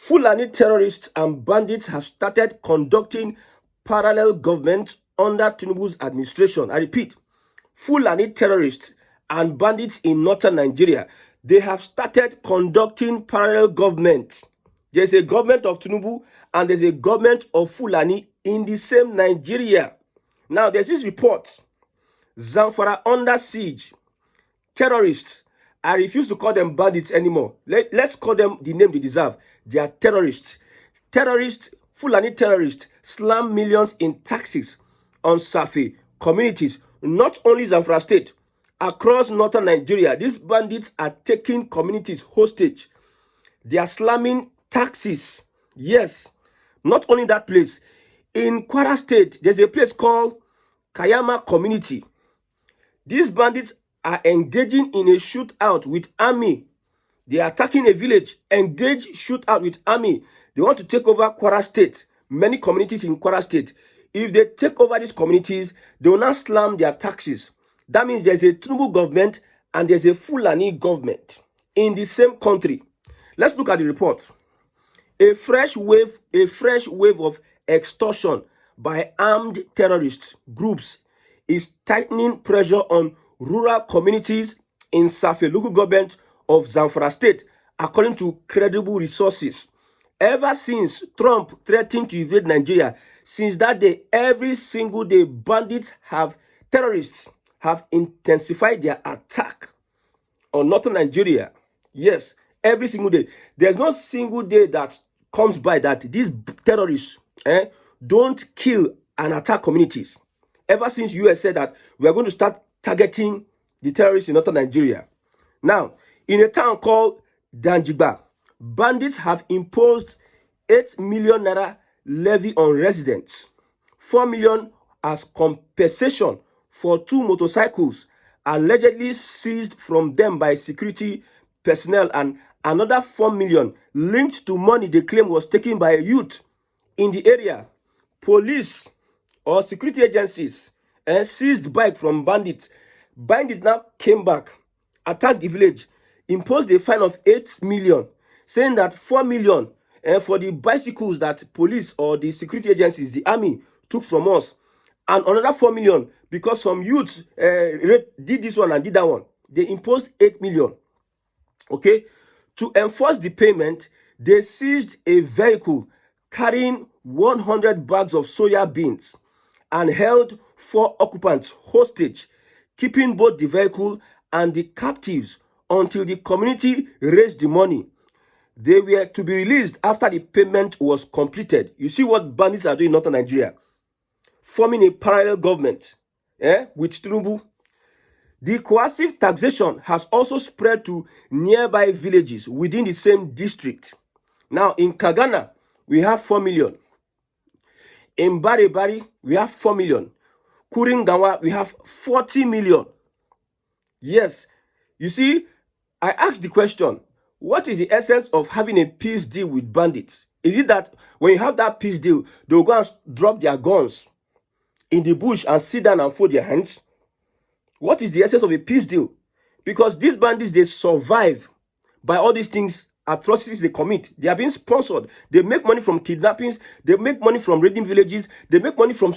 Fulani terrorists and bandits have started conducting parallel government under Tinubu's administration. I repeat, Fulani terrorists and bandits in northern Nigeria, they have started conducting parallel government. There's a government of Tinubu and there's a government of Fulani in the same Nigeria. Now, there's this report, Zamfara under siege, terrorists. I refuse to call them bandits anymore. Let's call them the name they deserve. They are terrorists. Terrorists, Fulani terrorists, slam millions in taxes on Safi communities, not only Zamfara state, across northern Nigeria. These bandits are taking communities hostage. They are slamming taxes. Yes, not only that place. In Kwara state, there's a place called Kayama community. These bandits are engaging in a shootout with army. They are attacking a village, engage shootout with army. They want to take over Kwara state, many communities in Kwara state. If they take over these communities, they will not slam their taxes. That means there's a Tinubu government and there's a Fulani government in the same country. Let's look at the report. A fresh wave of extortion by armed terrorist groups is tightening pressure on rural communities in Safi local government of Zamfara state, according to credible resources. Ever since Trump threatened to invade Nigeria, since that day, every single day, terrorists have intensified their attack on northern Nigeria. Yes, every single day. There's no single day that comes by that these terrorists don't kill and attack communities. Ever since US said that we are going to start targeting the terrorists in northern Nigeria. Now, in a town called Danjigba, bandits have imposed 8 million naira levy on residents, 4 million as compensation for 2 motorcycles allegedly seized from them by security personnel, and another 4 million linked to money they claim was taken by a youth in the area. Police or security agencies seized bike from bandits. Bandits now came back, attacked the village, imposed a fine of 8 million, saying that 4 million for the bicycles that police or the security agencies, the army, took from us, and another 4 million because some youths did this one and did that one. They imposed 8 million. Okay, to enforce the payment, they seized a vehicle carrying 100 bags of soya beans and held 4 occupants hostage, keeping both the vehicle and the captives until the community raised the money. They were to be released after the payment was completed. You see what bandits are doing in northern Nigeria? Forming a parallel government with Tinubu. The coercive taxation has also spread to nearby villages within the same district. Now, in Kagana, we have 4 million. In Bari, we have 4 million. Kuringawa, we have 40 million. Yes. You see, I asked the question, what is the essence of having a peace deal with bandits? Is it that when you have that peace deal, they'll go and drop their guns in the bush and sit down and fold their hands? What is the essence of a peace deal? Because these bandits, they survive by all these things, atrocities they commit. They are being sponsored. They make money from kidnappings. They make money from raiding villages. They make money from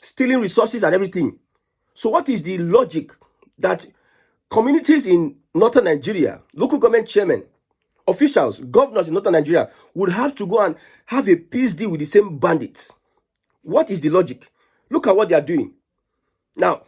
stealing resources and everything. So what is the logic that communities in northern Nigeria, local government chairmen, officials, governors in northern Nigeria would have to go and have a peace deal with the same bandits? What is the logic? Look at what they are doing. Now,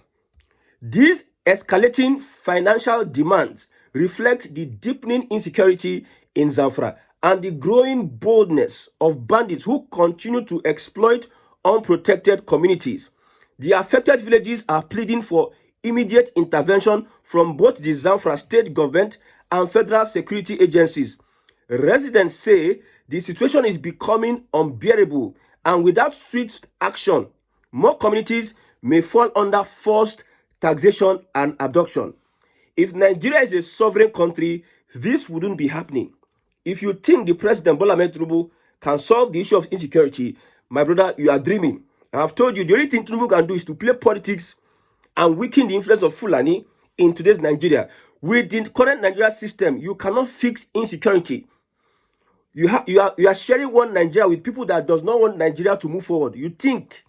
these escalating financial demands reflect the deepening insecurity in Zamfara and the growing boldness of bandits who continue to exploit unprotected communities. The affected villages are pleading for immediate intervention from both the Zamfara state government and federal security agencies. Residents say the situation is becoming unbearable, and without swift action, more communities may fall under forced taxation and abduction. If Nigeria is a sovereign country, this wouldn't be happening. If you think the President Bola Ahmed Tinubu can solve the issue of insecurity, my brother, you are dreaming. I have told you, the only thing Tinubu can do is to play politics and weaken the influence of Fulani in today's Nigeria. With the current Nigeria system, you cannot fix insecurity. You are sharing one Nigeria with people that does not want Nigeria to move forward. You think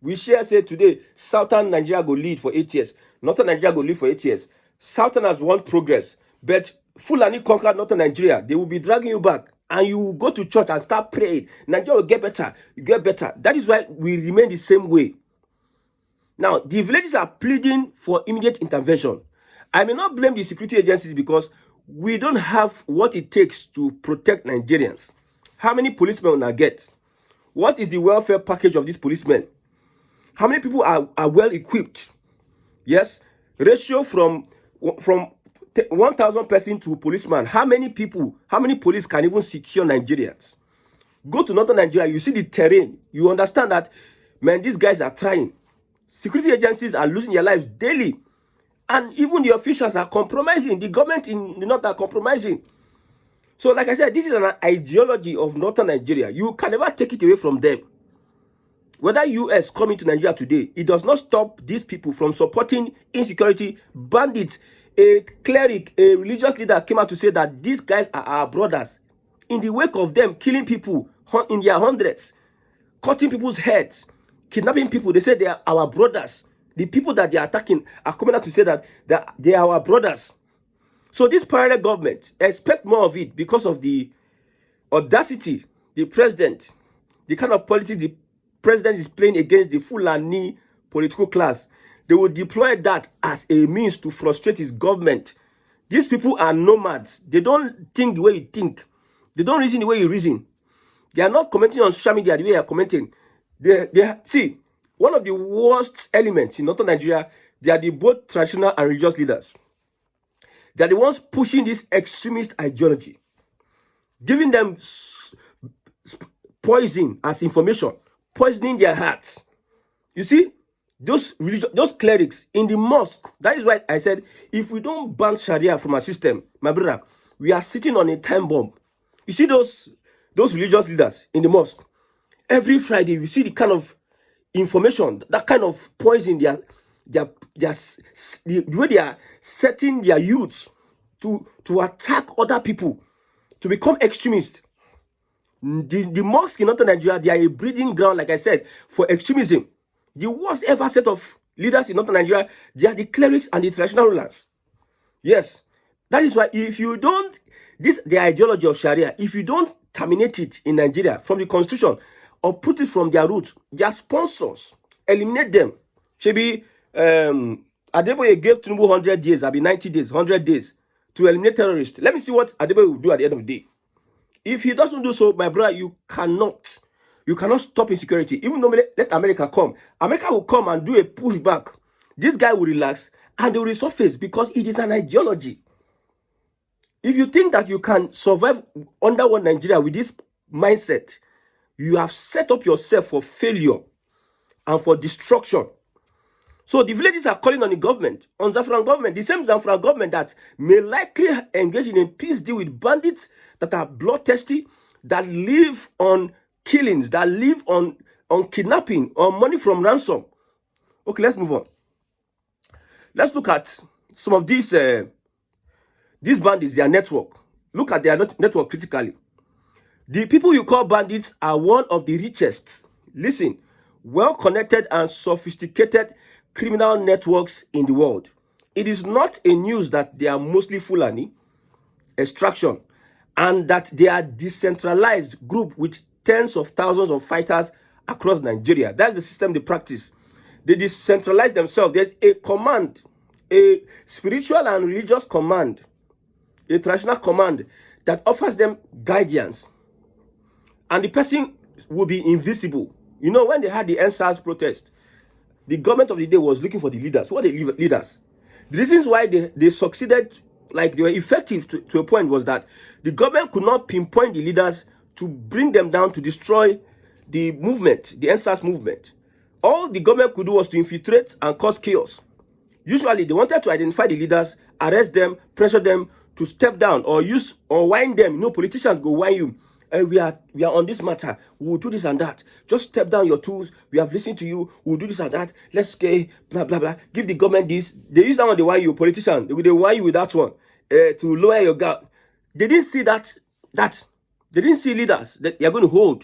we share, say today, Southern Nigeria go lead for 8 years. Northern Nigeria go lead for 8 years. Southerners want progress. But Fulani conquered Northern Nigeria. They will be dragging you back. And you will go to church and start praying. Nigeria will get better. You get better. That is why we remain the same way. Now, the villages are pleading for immediate intervention. I may not blame the security agencies because we don't have what it takes to protect Nigerians. How many policemen will I get? What is the welfare package of these policemen? How many people are well equipped? Yes, ratio from 1,000 person to policeman. How many people, how many police can even secure Nigerians? Go to Northern Nigeria, you see the terrain. You understand that, man, these guys are trying. Security agencies are losing their lives daily. And even the officials are compromising. The government in the north are compromising. So like I said, this is an ideology of Northern Nigeria. You can never take it away from them. Whether US coming to Nigeria today, it does not stop these people from supporting insecurity, bandits. A cleric, a religious leader came out to say that these guys are our brothers. In the wake of them killing people in their hundreds, cutting people's heads, kidnapping people, they say they are our brothers. The people that they are attacking are coming out to say that they are our brothers. So this parallel government, expect more of it because of the audacity, the president, the kind of politics the president is playing against the Fulani political class. They will deploy that as a means to frustrate his government. These people are nomads. They don't think the way you think. They don't reason the way you reason. They are not commenting on social media the way you are commenting. See, one of the worst elements in Northern Nigeria, they are the both traditional and religious leaders. They are the ones pushing this extremist ideology, giving them poison as information, poisoning their hearts. You see, those clerics in the mosque, that is why I said, if we don't ban Sharia from our system, my brother, we are sitting on a time bomb. You see those religious leaders in the mosque, every Friday, we see the kind of information, that kind of poison, the way they are setting their youth to attack other people, to become extremists. The mosque in Northern Nigeria, they are a breeding ground, like I said, for extremism. The worst ever set of leaders in Northern Nigeria, they are the clerics and the traditional rulers. Yes, that is why if you don't, the ideology of Sharia, if you don't terminate it in Nigeria from the constitution, or put it from their roots, their sponsors, eliminate them. Shebi, Adeboye gave Tinubu 100 days, I'll be 90 days, 100 days to eliminate terrorists. Let me see what Adeboye will do at the end of the day. If he doesn't do so, my brother, you cannot stop insecurity. Even though let America come, America will come and do a pushback. This guy will relax and they will resurface because it is an ideology. If you think that you can survive under one Nigeria with this mindset, you have set up yourself for failure and for destruction. So the villages are calling on the government, on Zamfara government, the same Zamfara government that may likely engage in a peace deal with bandits that are bloodthirsty, that live on killings, that live on kidnapping, on money from ransom. Okay, let's move on. Let's look at some of these bandits, their network. Look at their network critically. The people you call bandits are one of the richest, listen, well-connected and sophisticated criminal networks in the world. It is not a news that they are mostly Fulani, extraction, and that they are decentralized group with tens of thousands of fighters across Nigeria. That's the system they practice. They decentralize themselves. There's a command, a spiritual and religious command, a traditional command that offers them guidance. And the person will be invisible. You know, when they had the NSAS protest, the government of the day was looking for the leaders. What are the leaders? The reasons why they succeeded, like they were effective to a point, was that the government could not pinpoint the leaders to bring them down to destroy the movement, the NSAS movement. All the government could do was to infiltrate and cause chaos. Usually, they wanted to identify the leaders, arrest them, pressure them to step down or whine them. You know, politicians go whine you. We are on this matter. We will do this and that. Just step down your tools. We have listened to you. We'll do this and that. Let's get blah blah blah. Give the government this. They use that one. They whine you, politician. They whine you with that one to lower your guard. They didn't see that They didn't see leaders that they are going to hold.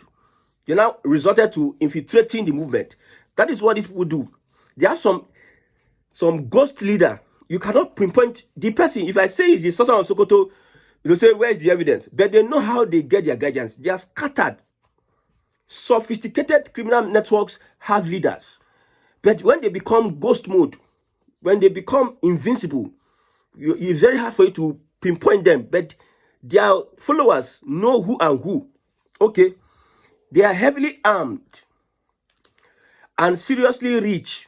They now resorted to infiltrating the movement. That is what these people do. There are some ghost leader. You cannot pinpoint the person. If I say it's the Sultan of Sokoto, you'll say, where's the evidence? But they know how they get their guidance. They are scattered. Sophisticated criminal networks have leaders. But when they become ghost mode, when they become invincible, it's very hard for you to pinpoint them. But their followers know who and who. Okay? They are heavily armed and seriously rich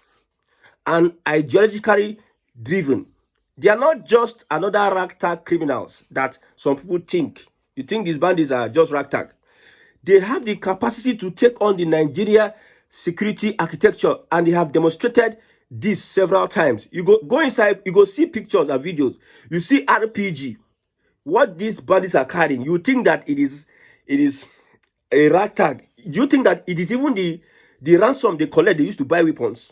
and ideologically driven. They are not just another ragtag criminals that some people think. You think these bandits are just ragtag. They have the capacity to take on the Nigeria security architecture, and they have demonstrated this several times. You go inside, you go see pictures and videos. You see RPG. What these bandits are carrying, you think that it is a ragtag. You think that it is even the ransom they collect, they used to buy weapons.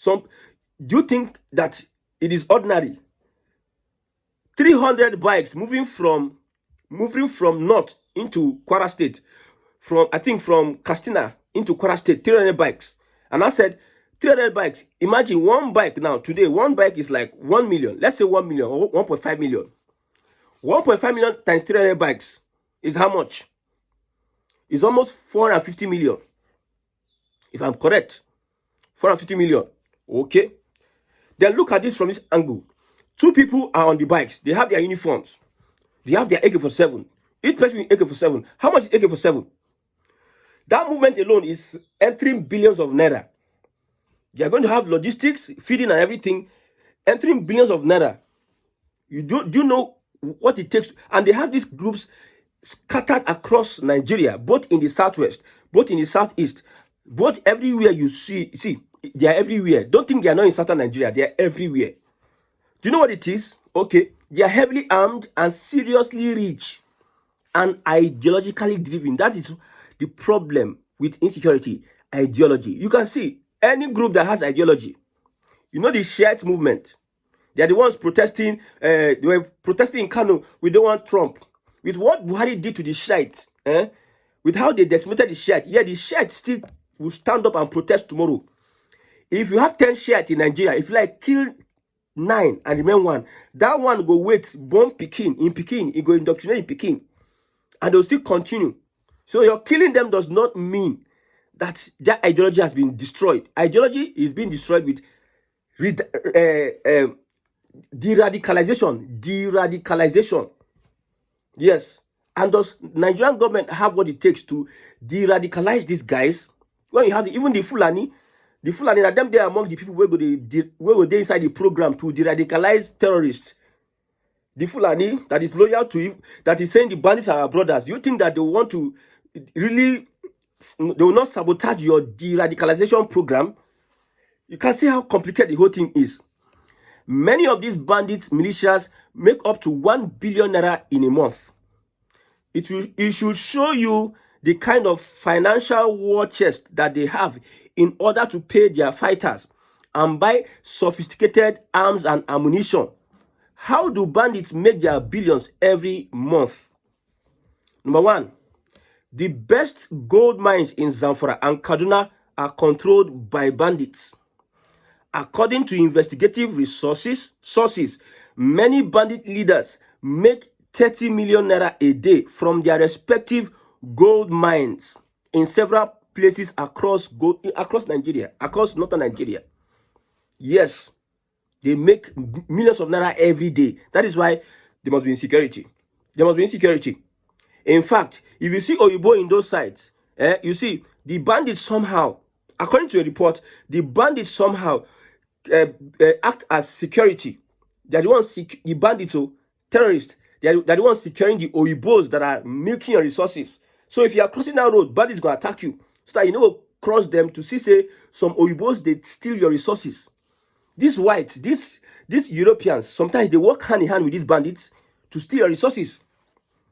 Do you think that it is ordinary? 300 bikes moving from north into Kwara State, from Katsina into Kwara State, 300 bikes. And I said 300 bikes. Imagine one bike now today. One bike is like 1 million. Let's say 1 million or 1.5 million. 1.5 million times 300 bikes is how much? It's almost 450 million. If I'm correct, 450 million. Okay. Then look at this from this angle. 2 people are on the bikes. They have their uniforms. They have their AK-47. Each person with AK-47. How much is AK-47? That movement alone is entering billions of naira. They are going to have logistics, feeding and everything, entering billions of naira. Do you know what it takes? And they have these groups scattered across Nigeria, both in the southwest, both in the southeast, both everywhere you see, they are everywhere. Don't think they are not in southern Nigeria. They are everywhere. Do you know what it is? Okay. They are heavily armed and seriously rich and ideologically driven. That is the problem with insecurity. Ideology. You can see any group that has ideology. You know the Shiite movement. They are the ones protesting. They were protesting in Kano. We don't want Trump. With what Buhari did to the Shiite, with how they decimated the Shiite, yeah, the Shiite still will stand up and protest tomorrow. If you have 10 Shiite in Nigeria, if you like kill 9 and remain 1, that one go wait, bomb Pekin, it go indoctrinate in Pekin, and they'll still continue. So your killing them does not mean that their ideology has been destroyed. Ideology is being destroyed with de-radicalization. Yes. And does Nigerian government have what it takes to de-radicalize these guys? When you have even the Fulani that them they are among the people where go they inside the program to de-radicalize terrorists. The Fulani that is loyal to him, that is saying the bandits are our brothers. Do you think that they want to really, they will not sabotage your de-radicalization program? You can see how complicated the whole thing is. Many of these bandits, militias, make up to 1 billion naira in a month. It should show you the kind of financial war chest that they have in order to pay their fighters and buy sophisticated arms and ammunition. How do bandits make their billions every month? Number 1, the best gold mines in Zamfara and Kaduna are controlled by bandits. According to investigative sources, many bandit leaders make 30 million naira a day from their respective gold mines in several places across Nigeria, across northern Nigeria. Yes, they make millions of naira every day. That is why there must be insecurity. There must be insecurity. In fact, if you see Oyibo in those sites, you see the bandits somehow, according to a report, the bandits somehow act as security. They are the ones, the bandits or terrorists, they are the ones securing the Oyibos that are milking your resources. So if you are crossing that road, bandits going to attack you. So that you know, cross them to see, say, some Oyibos, they steal your resources. These whites, these Europeans, sometimes they work hand in hand with these bandits to steal your resources.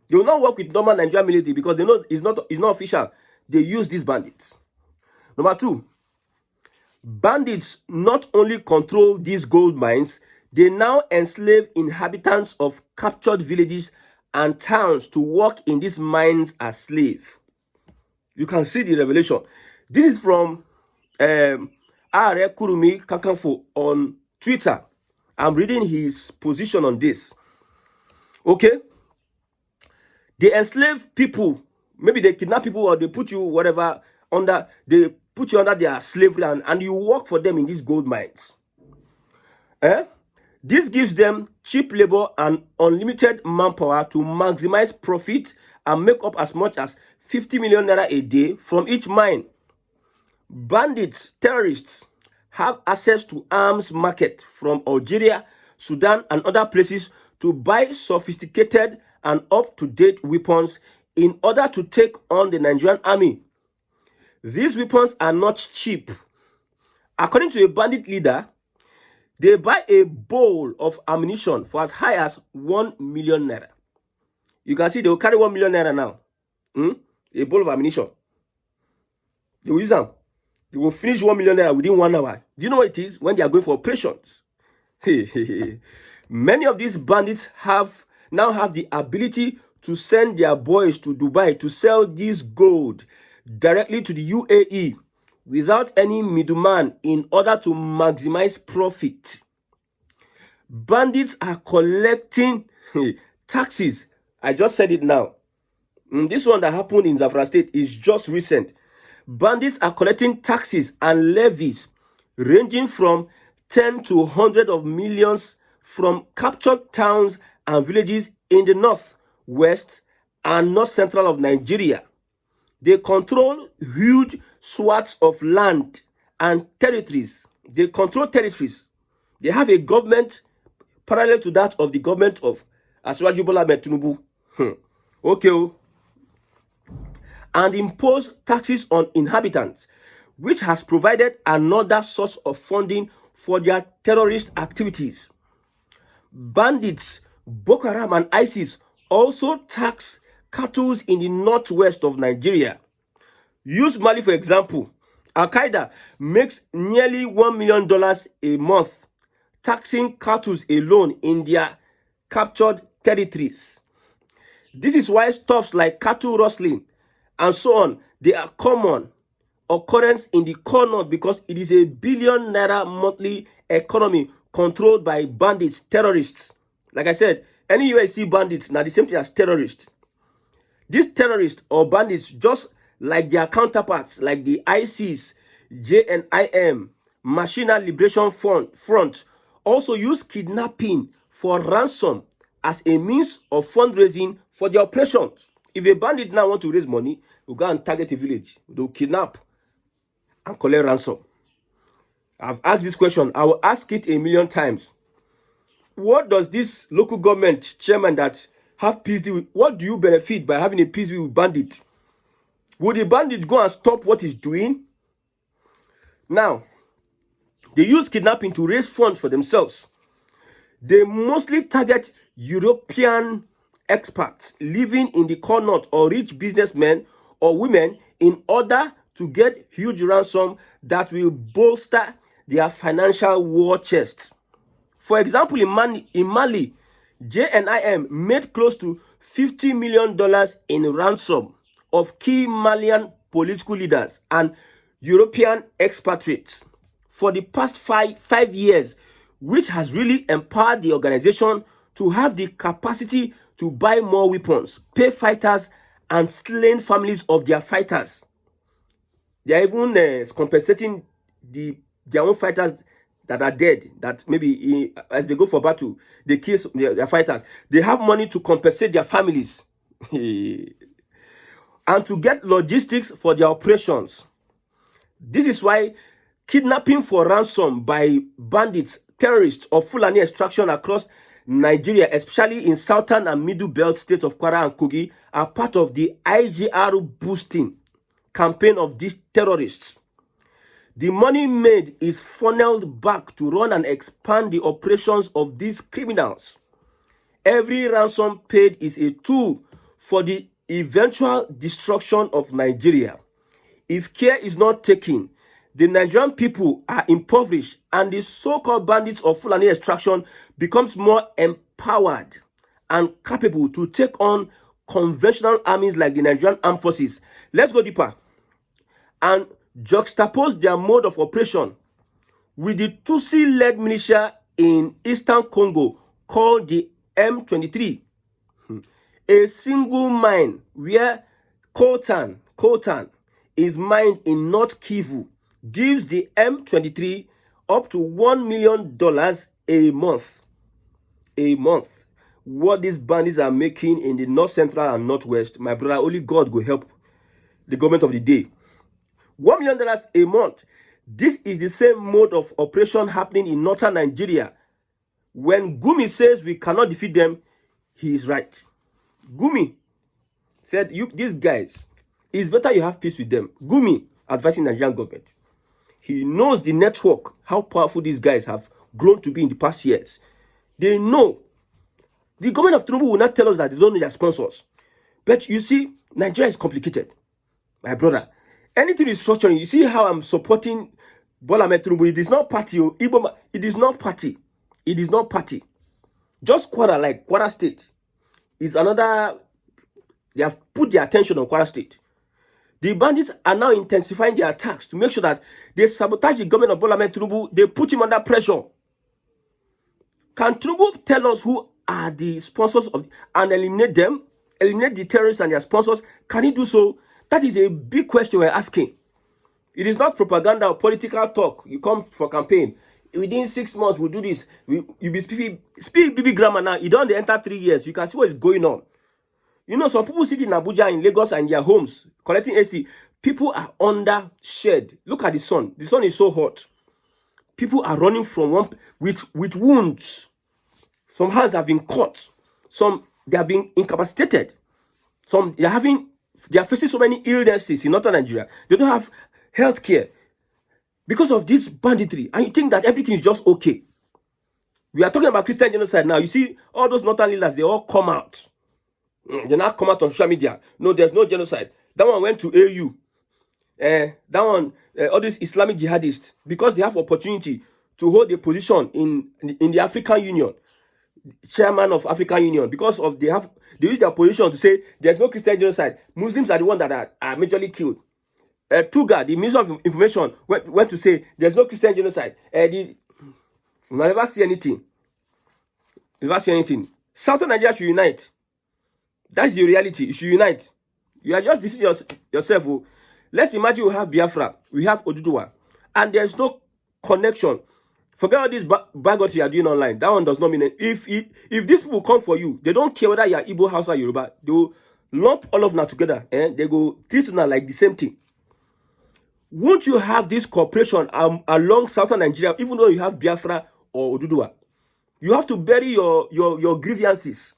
They will not work with normal Nigerian military because they know it's not official. They use these bandits. Number 2, bandits not only control these gold mines, they now enslave inhabitants of captured villages and towns to work in these mines as slaves. You can see the revelation. This is from Are Kurumi Kakanfo on Twitter. I'm reading his position on this. Okay? They enslave people. Maybe they kidnap people or they put you whatever under, they put you under their slavery and you work for them in these gold mines. This gives them cheap labor and unlimited manpower to maximize profit and make up as much as 50 million naira a day from each mine. Bandits, terrorists have access to arms market from Algeria, Sudan, and other places to buy sophisticated and up-to-date weapons in order to take on the Nigerian army. These weapons are not cheap. According to a bandit leader, they buy a bowl of ammunition for as high as 1 million naira. You can see they will carry 1 million naira now. A bowl of ammunition. They will use them. They will finish 1 million naira within 1 hour. Do you know what it is? When they are going for operations. Many of these bandits now have the ability to send their boys to Dubai to sell this gold directly to the UAE without any middleman in order to maximize profit. Bandits are collecting taxes. I just said it now. This one that happened in Zamfara State is just recent. Bandits are collecting taxes and levies ranging from 10 to 100 of millions from captured towns and villages in the north, west, and north central of Nigeria. They control huge swaths of land and territories. They control territories. They have a government parallel to that of the government of Asiwaju Bola Ahmed Tinubu. Okay. And impose taxes on inhabitants, which has provided another source of funding for their terrorist activities. Bandits, Boko Haram and ISIS also tax cattle in the northwest of Nigeria. Use Mali for example. Al-Qaeda makes nearly $1 million a month taxing cattle alone in their captured territories. This is why stuffs like cattle rustling and so on, they are common occurrence in the core north because it is a billion naira monthly economy controlled by bandits, terrorists. Like I said, anywhere you see bandits, now the same thing as terrorists. These terrorists or bandits, just like their counterparts, like the ISIS, JNIM, Machina Liberation Front, also use kidnapping for ransom as a means of fundraising for their operations. If a bandit now want to raise money, will go and target a village. They'll kidnap and collect ransom. I've asked this question. I will ask it a million times. What does this local government chairman that have peace deal with, what do you benefit by having a peace deal with bandit? Would the bandit go and stop what he's doing? Now, they use kidnapping to raise funds for themselves. They mostly target European expats living in the core north or rich businessmen or women in order to get huge ransom that will bolster their financial war chest. For example, in Mali, JNIM made close to $50 million in ransom of key Malian political leaders and European expatriates for the past five years, which has really empowered the organization to have the capacity to buy more weapons, pay fighters, and slain families of their fighters. They are even compensating their own fighters that are dead, that maybe as they go for battle, they kill their fighters. They have money to compensate their families and to get logistics for their operations. This is why kidnapping for ransom by bandits, terrorists, or Fulani extraction across Nigeria, especially in southern and middle belt states of Kwara and Kogi, are part of the IGR boosting campaign of these terrorists. The money made is funneled back to run and expand the operations of these criminals. Every ransom paid is a tool for the eventual destruction of Nigeria. If care is not taken, the Nigerian people are impoverished and the so-called bandits of Fulani extraction becomes more empowered and capable to take on conventional armies like the Nigerian Armed Forces. Let's go deeper and juxtapose their mode of operation with the Tutsi-led militia in eastern Congo called the M23. A single mine where coltan is mined in North Kivu gives the M23 up to $1 million a month. A month. What these bandits are making in the North Central and Northwest, my brother, only God will help the government of the day. $1 million a month. This is the same mode of operation happening in northern Nigeria. When Gumi says we cannot defeat them, he is right. Gumi said, these guys, it's better you have peace with them. Gumi advising the Nigerian government. He knows the network, how powerful these guys have grown to be in the past years. They know. The government of Tinubu will not tell us that they don't know their sponsors. But you see, Nigeria is complicated. My brother, anything is structuring. You see how I'm supporting Bola Ahmed Tinubu. It is not party. It is not party. It is not party. Just Kwara, like Kwara State, is another. They have put their attention on Kwara State. The bandits are now intensifying their attacks to make sure that they sabotage the government of Bola Ahmed Tinubu. They put him under pressure. Can Tinubu tell us who are the sponsors of and eliminate them? Eliminate the terrorists and their sponsors? Can he do so? That is a big question we're asking. It is not propaganda or political talk. You come for campaign. Within 6 months, we'll do this. You be speak BB grammar now. You don't enter 3 years. You can see what is going on. You know, some people sit in Abuja, in Lagos, and their homes collecting AC. People are under shed. Look at the sun. The sun is so hot. People are running from one with wounds. Some hands have been cut. Some they have been incapacitated. Some they are facing so many illnesses in northern Nigeria. They don't have health care because of this banditry. And you think that everything is just okay. We are talking about Christian genocide now. You see, all those northern leaders, they all come out. They now come out on social media. No, there's no genocide. That one went to AU. That one, all these Islamic jihadists, because they have opportunity to hold a position in the African Union, chairman of African Union, because of they use their position to say there's no Christian genocide. Muslims are the ones that are majorly killed. Tuga, the Minister of Information, went to say there's no Christian genocide. Never see anything. Never see anything. Southern Nigeria should unite. That's the reality. You should unite. You are just deceiving yourself. Oh. Let's imagine we have Biafra, we have Oduduwa, and there's no connection. Forget all this bagot you are doing online. That one does not mean anything. If these people come for you, they don't care whether you are Igbo, Hausa, Yoruba. They will lump all of them together and they go treat them like the same thing. Won't you have this cooperation along southern Nigeria, even though you have Biafra or Oduduwa? You have to bury your grievances.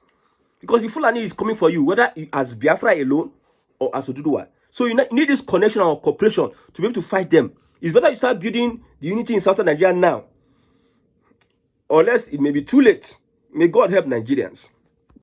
Because the Fulani is coming for you, whether as Biafra alone or as Oduduwa. So you need this connection or cooperation to be able to fight them. It's better you start building the unity in southern Nigeria now. Or else it may be too late. May God help Nigerians.